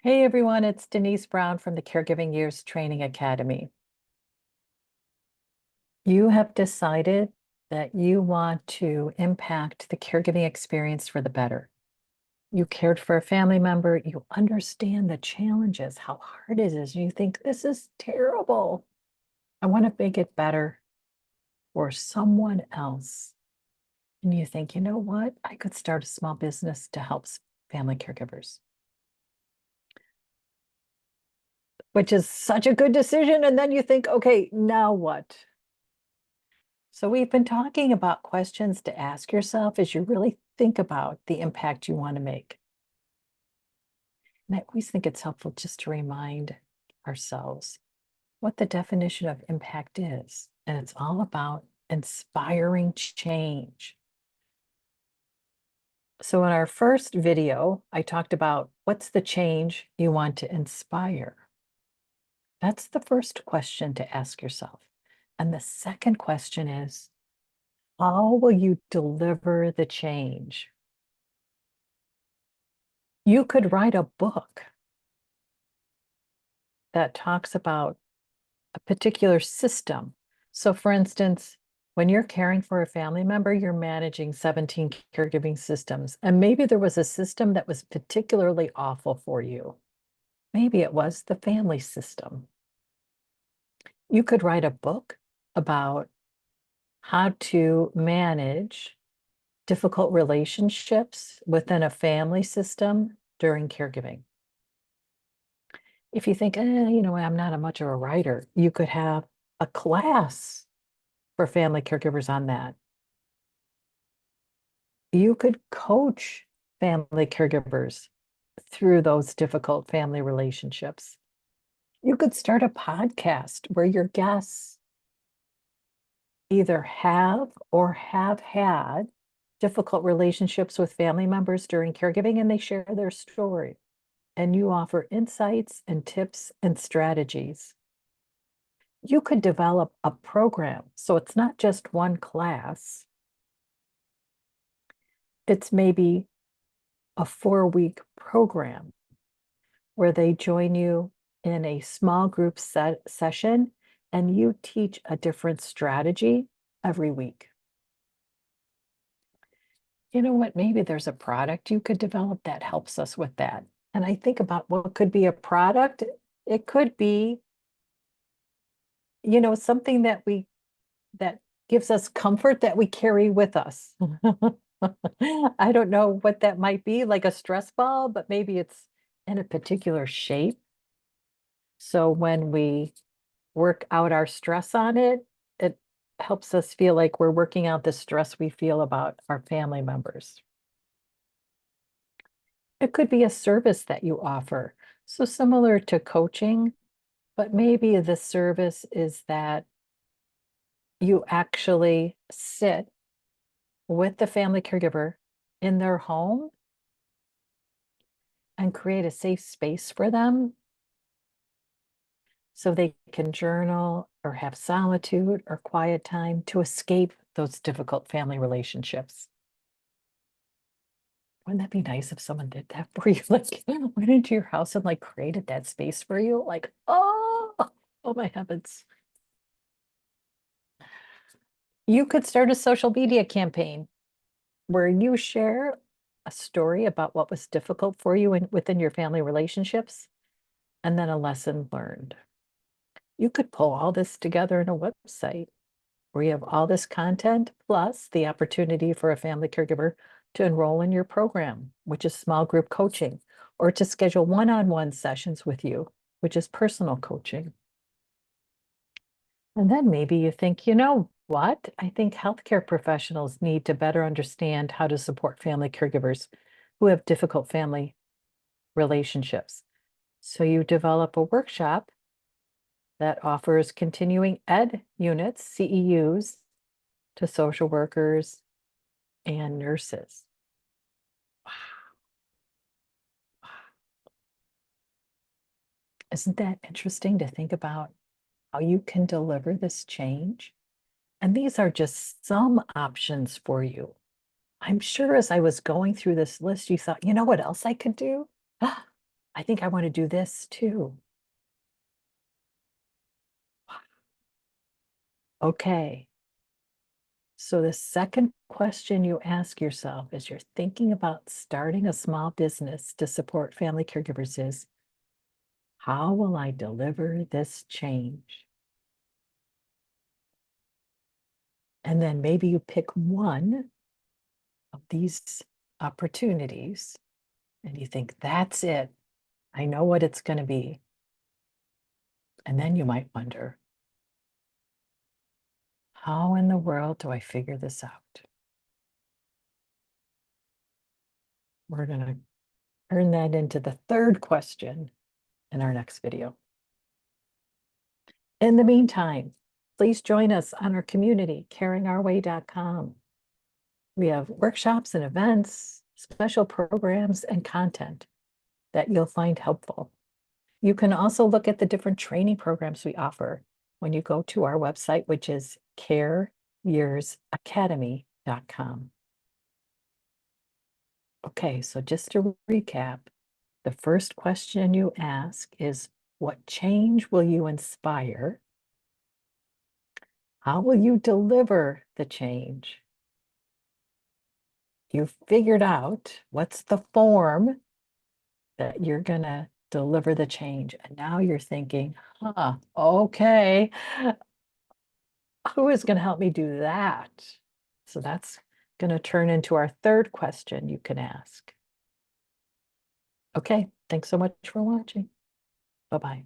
Hey everyone, it's Denise Brown from the Caregiving Years Training Academy. You have decided that you want to impact the caregiving experience for the better. You cared for a family member, you understand the challenges, how hard it is. You think, this is terrible. I want to make it better for someone else. And you think, you know what? I could start a small business to help family caregivers, which is such a good decision. And then you think, okay, now what? So we've been talking about questions to ask yourself as you really think about the impact you want to make. And I always think it's helpful just to remind ourselves what the definition of impact is. And it's all about inspiring change. So in our first video, I talked about what's the change you want to inspire. That's the first question to ask yourself. And the second question is, how will you deliver the change? You could write a book that talks about a particular system. So, for instance, when you're caring for a family member, you're managing 17 caregiving systems. And maybe there was a system that was particularly awful for you. Maybe it was the family system. You could write a book about how to manage difficult relationships within a family system during caregiving. If you think, I'm not much of a writer, you could have a class for family caregivers on that. You could coach family caregivers through those difficult family relationships. You could start a podcast where your guests either have or have had difficult relationships with family members during caregiving and they share their story. And you offer insights and tips and strategies. You could develop a program. So it's not just one class. It's maybe a 4-week program where they join you in a small group session and you teach a different strategy every week. You know what? Maybe there's a product you could develop that helps us with that. And I think about what could be a product. It could be, something that gives us comfort that we carry with us. I don't know what that might be, like a stress ball, but maybe it's in a particular shape. So when we work out our stress on it, it helps us feel like we're working out the stress we feel about our family members. It could be a service that you offer. So similar to coaching, but maybe the service is that you actually sit with the family caregiver in their home and create a safe space for them so they can journal or have solitude or quiet time to escape those difficult family relationships. Wouldn't that be nice if someone did that for you? Like went into your house and like created that space for you? Like, oh my heavens. You could start a social media campaign where you share a story about what was difficult for you within your family relationships and then a lesson learned. You could pull all this together in a website where you have all this content plus the opportunity for a family caregiver to enroll in your program, which is small group coaching, or to schedule one-on-one sessions with you, which is personal coaching. And then maybe you think, you know what? I think healthcare professionals need to better understand how to support family caregivers who have difficult family relationships. So you develop a workshop that offers continuing ed units, CEUs, to social workers and nurses. Isn't that interesting to think about how you can deliver this change? And these are just some options for you. I'm sure as I was going through this list, you thought, you know what else I could do? I think I want to do this too. Okay. So the second question you ask yourself as you're thinking about starting a small business to support family caregivers is, how will I deliver this change? And then maybe you pick one of these opportunities and you think, that's it. I know what it's going to be. And then you might wonder, how in the world do I figure this out? We're going to turn that into the third question in our next video. In the meantime, please join us on our community, caringourway.com. We have workshops and events, special programs, and content that you'll find helpful. You can also look at the different training programs we offer when you go to our website, which is careyearsacademy.com. Okay, so just to recap, the first question you ask is, what change will you inspire? How will you deliver the change? You've figured out what's the form that you're going to deliver the change. And now you're thinking, okay, who is going to help me do that? So that's going to turn into our third question you can ask. Okay, thanks so much for watching. Bye-bye.